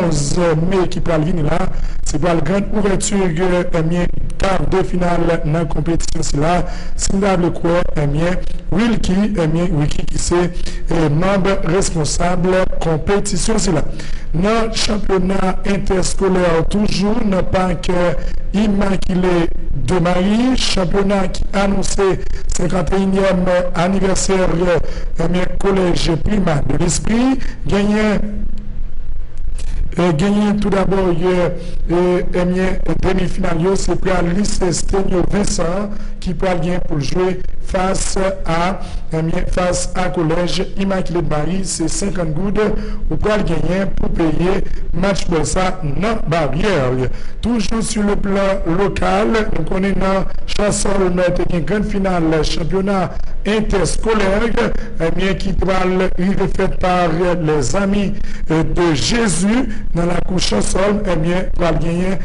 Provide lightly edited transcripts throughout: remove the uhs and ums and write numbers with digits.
11 mai qui peut venir là, c'est pour la grande ouverture quart de finale dans la compétition. C'est là, si vous avez quoi, Wilkie qui c'est membre responsable compétition. C'est là. Dans le championnat interscolaire, toujours, dans le parc Immaculée de Marie, championnat qui a annoncé 51e anniversaire collège primaire de l'Esprit, gagné tout d'abord demi-finale, c'est pour le lycée Sténio Vincent qui peut gagner pour jouer face à collège Immaculée de Marie, c'est 50 gouttes ou pour gagner pour payer match pour ça non barrière. Toujours sur le plan local, nous connaissons Chassol, une grande finale championnat interscolaire qui va être fait par les amis de Jésus dans la couche Chassol, va gagner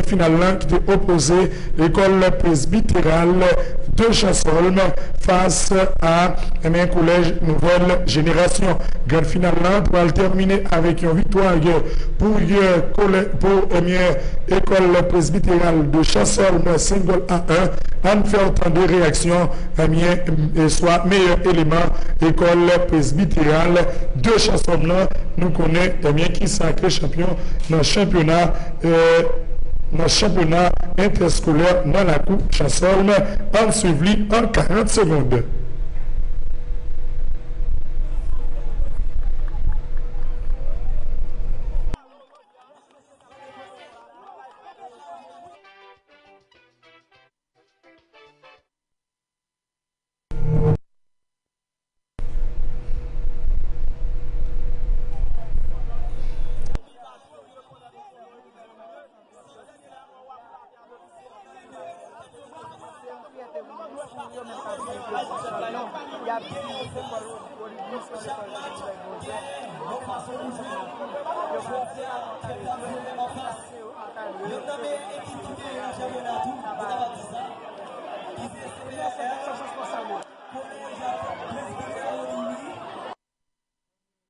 finalement qui est opposé l'école presbytérale de Chassol face à un collège nouvelle génération. Grande finale va terminer avec une victoire pour école presbytérale de Chassol, 5 goals à 1. En faire autant de réactions, soit meilleur élément école presbytérale de Chassol. Nous connaissons qui sacré champion dans le championnat. Dans le championnat interscolaire dans la coupe Chassol, en suivi en 40 secondes.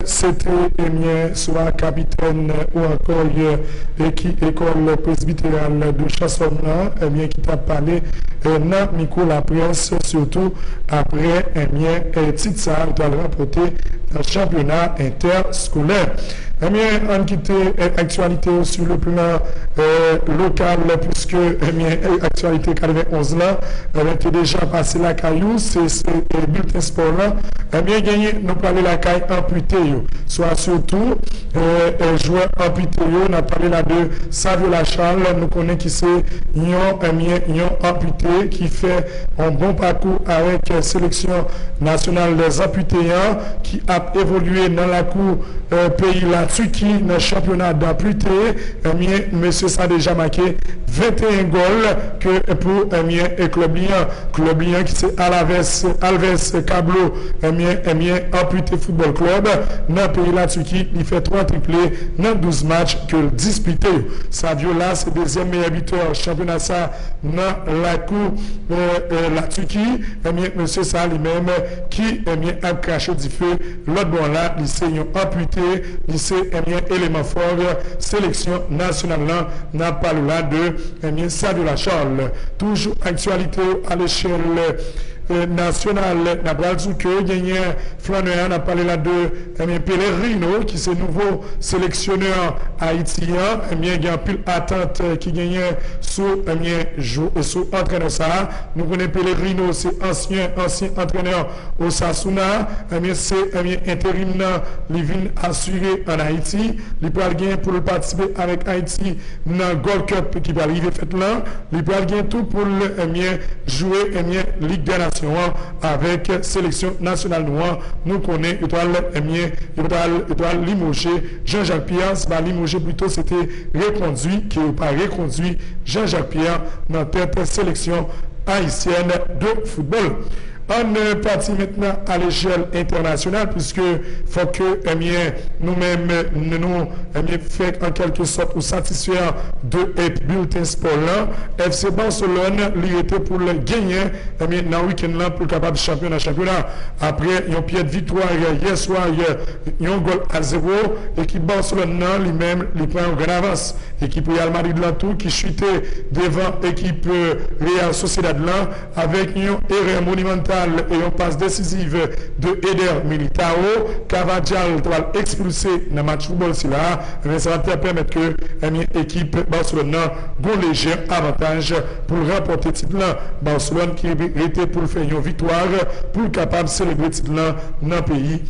C'était soit capitaine ou encore école presbytérale de Chassonnan, qui t'a parlé dans micro la presse, surtout après Titsa doit le rapporter dans le championnat interscolaire. On quitte actualité sur le plan local, puisque actualité 91 là, était déjà passé la caillou, c'est bulletin sport là, gagné, nous parlons la caille amputée, soit surtout joueur amputé, on a parlé là de Savio Lachal, nous connaissons qui c'est un amputé qui fait un bon parcours avec sélection nationale des amputés, qui a évolué dans la cour pays la Turquie dans le championnat d'amputé. Monsieur ça a déjà marqué 21 goals que pour Club Lyon qui c'est Alves Cablo amputé football club dans le pays la Turquie. Il fait 3 triplés dans 12 matchs que disputé. Savio là c'est deuxième meilleur buteur championnat ça dans la cour la Turquie. Monsieur ça lui-même qui a craché du feu l'autre bon là lycée amputé lycée élément fort sélection nationale n'a pas le là de Savio Lachal. Toujours actualité à l'échelle national n'a pas dit que gagné Flaneur a parlé là de Pellerino qui c'est nouveau sélectionneur haïtien il y a pile attente qui gagnait sous entraîneur ça nous connaissons Pellerino c'est ancien entraîneur au Sasuna c'est intérim il vient assuré en Haïti il peut gagner pour participer avec Haïti dans Gold Cup qui va arriver fait là il peut gagner tout pour jouer Ligue des Nations avec sélection nationale noire. Nous connaissons étoile limogé Jean-Jacques Pierre, c'est pas limogé plutôt c'était reconduit qui n'est pas reconduit Jean-Jacques Pierre dans tête sélection haïtienne de football. On est parti maintenant à l'échelle internationale puisque faut que nous-mêmes nous fait en quelque sorte ou satisfaire de bulletin sport là. FC Barcelone lui était pour le gagner dans le week-end là pour capable championnat après une pied de victoire hier soir un goal à 0 équipe Barcelone lui-même lui prend une grande avance équipe Real Madrid là tout qui chutait devant équipe Real Sociedad là avec une erreur monumentale et une passe décisive de Eder Militao. Carvajal va expulser dans le match football là, mais ça va permettre que l'équipe Barcelone ait un léger avantage pour remporter le titre là. Barcelone qui était pour faire une victoire pour capable de célébrer le titre là dans le pays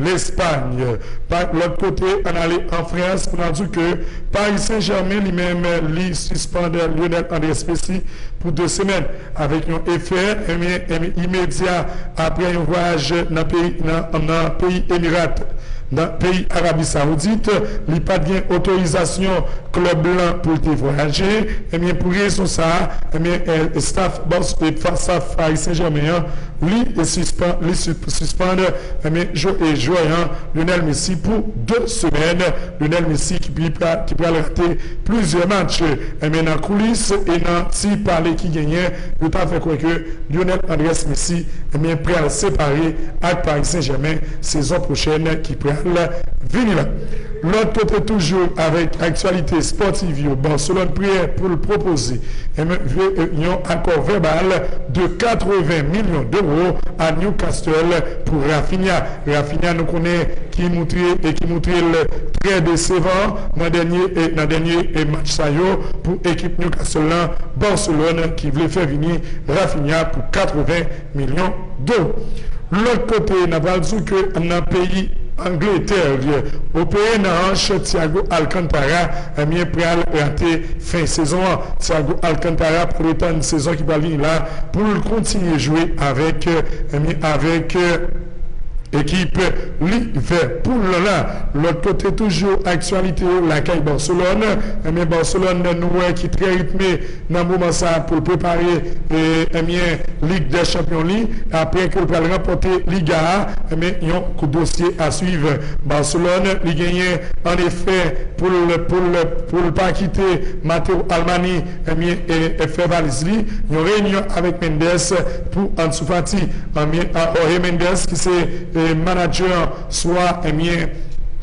l'Espagne. Par l'autre côté, on allait en France, on a dit que Paris Saint-Germain lui-même lui suspend Lionel Andrés Messi pour 2 semaines avec un effet immédiat après un voyage dans le pays Émirats. Dans le pays Arabie Saoudite, il n'y a pas d'autorisation club blanc pour voyager. Et bien, pour raison ça, staff Paris Saint-Germain, lui suspend Lionel Messi pour 2 semaines. Lionel Messi qui peut rater plusieurs matchs. Et dans la coulisse et dans si parler qui gagnait, il a fait quoi que Lionel Andrés Messi est prêt à séparer avec Paris Saint-Germain saison prochaine qui prend venir là. L'autre côté toujours avec actualité sportive, Barcelone prière pour le proposer un accord verbal de 80 millions d'euros à Newcastle pour Rafinha. Rafinha nous connaît qui montrait le très décevant dans le dernier match ça pour l'équipe Newcastle Barcelone qui voulait faire venir Rafinha pour 80 millions d'euros. L'autre côté, nous avons dit que dans le pays Angleterre, au pays de Thiago Alcantara, prêt à rater fin saison. Thiago Alcantara pour une saison qui va venir là pour continuer à jouer avec équipe Liverpool là. L'autre côté toujours actualité la caille Barcelone. Mais Barcelone nous qui très rythmé dans le moment ça pour préparer Ligue des Champions League après que le va remporter Liga. Mais il y a un dossier à suivre. Barcelone il gagne en effet pour le pas quitter Matteo Almani et faire valise li. Il y a une réunion avec Mendes pour Ansu Fati. Jorge Mendes qui c'est manager soit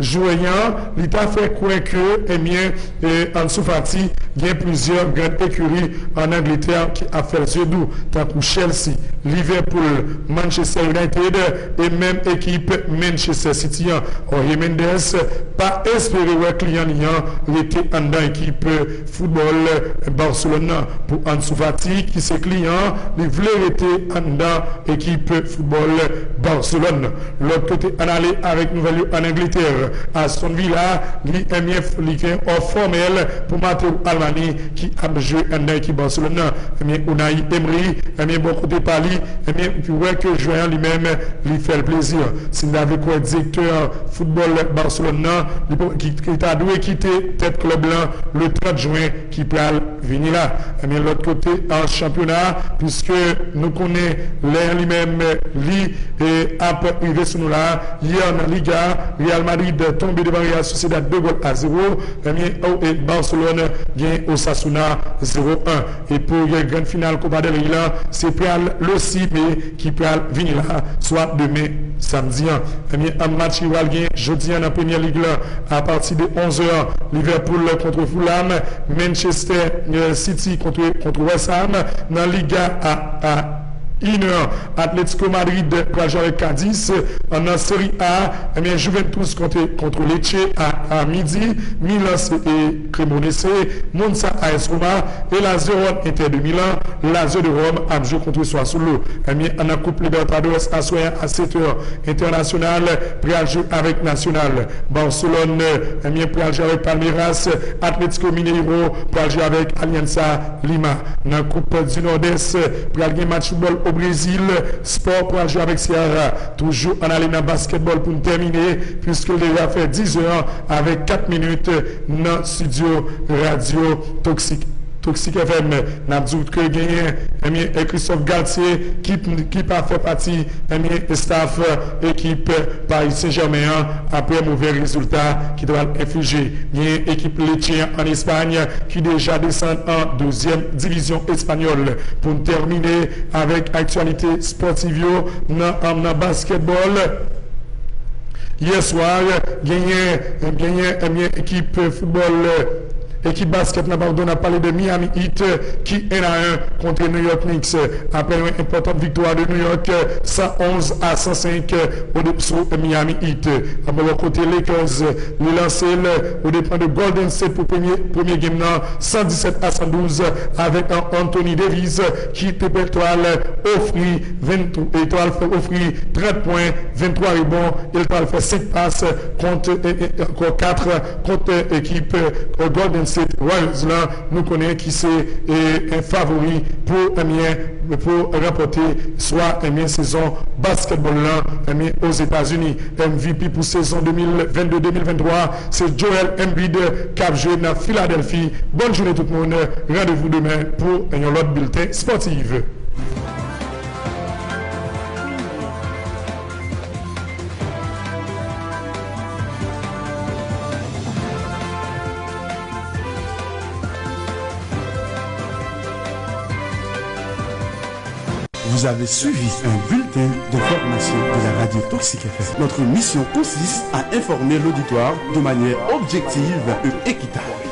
joyant, l'État fait quoi que Ansu Fati il y a plusieurs grandes écuries en Angleterre qui a fait le doux, tant que Chelsea, Liverpool, Manchester United et même équipe Manchester City. Jorge Mendes pas espéré un client il était dans l'équipe football Barcelone pour Ansu Fati qui c'est client, il voulait être dans l'équipe football Barcelone. L'autre côté on allait avec nouvelle en Angleterre. Aston Villa, il fait offre formelle pour Matteo Almani qui a joué en équipe Barcelone. Unai Emery, bon côté Pali, puis ouais que joueur lui-même lui fait le plaisir. S'il avait quoi directeur football Barcelone qui a dû quitter tête club blanc le 30 juin qui peut venir là. L'autre côté en championnat puisque nous connaissons l'air lui-même lui et après arrivé sur nous là hier en Liga Real Madrid tombé devant Real Sociedad 2 goals à 0 et Barcelone gagne Osasuna 0-1 et pour la grande finale Copa del Rey c'est le 6 mai qui peut venir là soit demain samedi un match qui va gagner jeudi dans la première ligue là à partir de 11h Liverpool contre Fulham Manchester City contre West Ham dans Liga à Atlético Madrid pour jouer avec Cadiz en Série A, Juventus contre Lecce à midi, Milan et Cremonese, Monza AS Roma et Lazio Inter de Milan, Lazio de Rome a joué contre Sassuolo. En la Coupe Libertadores à soir à 7h international, pour jouer avec National, Barcelone, pour jouer avec Palmeiras, Atlético Mineiro pour jouer avec Alianza Lima. Dans la Coupe du Nord-Est, pour jouer match football au Brésil, sport pour jouer avec Sierra. Toujours en allant dans basketball pour terminer, puisque déjà fait 10 heures avec 4 minutes dans studio Radio Toxique Toxic FM, n'a dit que gagné Christophe Galtier qui a fait partie staff équipe Paris Saint-Germain après mauvais résultat qui doit infliger. Il y a équipe Lecce en Espagne qui déjà descend en deuxième division espagnole. Pour terminer avec actualité sportive dans basketball. Hier soir, gagné équipe football. Équipe basket n'a parlé de Miami Heat qui est à 1 contre New York Knicks après une importante victoire de New York 111-105 sur Miami Heat. À mon côté, Lakers le lancé au dépend de Golden State pour premier game 117-112 avec un Anthony Davis qui étoile offrit 30 points, 23 rebonds, il fait 5 passes contre 4 contre équipe Golden State Warriors là, nous connaissons qui c'est un favori pour remporter soit une saison basketball là, aux États-Unis. MVP pour saison 2022-2023, c'est Joel Embiid qui a joué dans Philadelphie. Bonne journée tout le monde. Rendez-vous demain pour un autre bulletin sportif. Vous avez suivi un bulletin d'information de la radio Toxic FM. Notre mission consiste à informer l'auditoire de manière objective et équitable.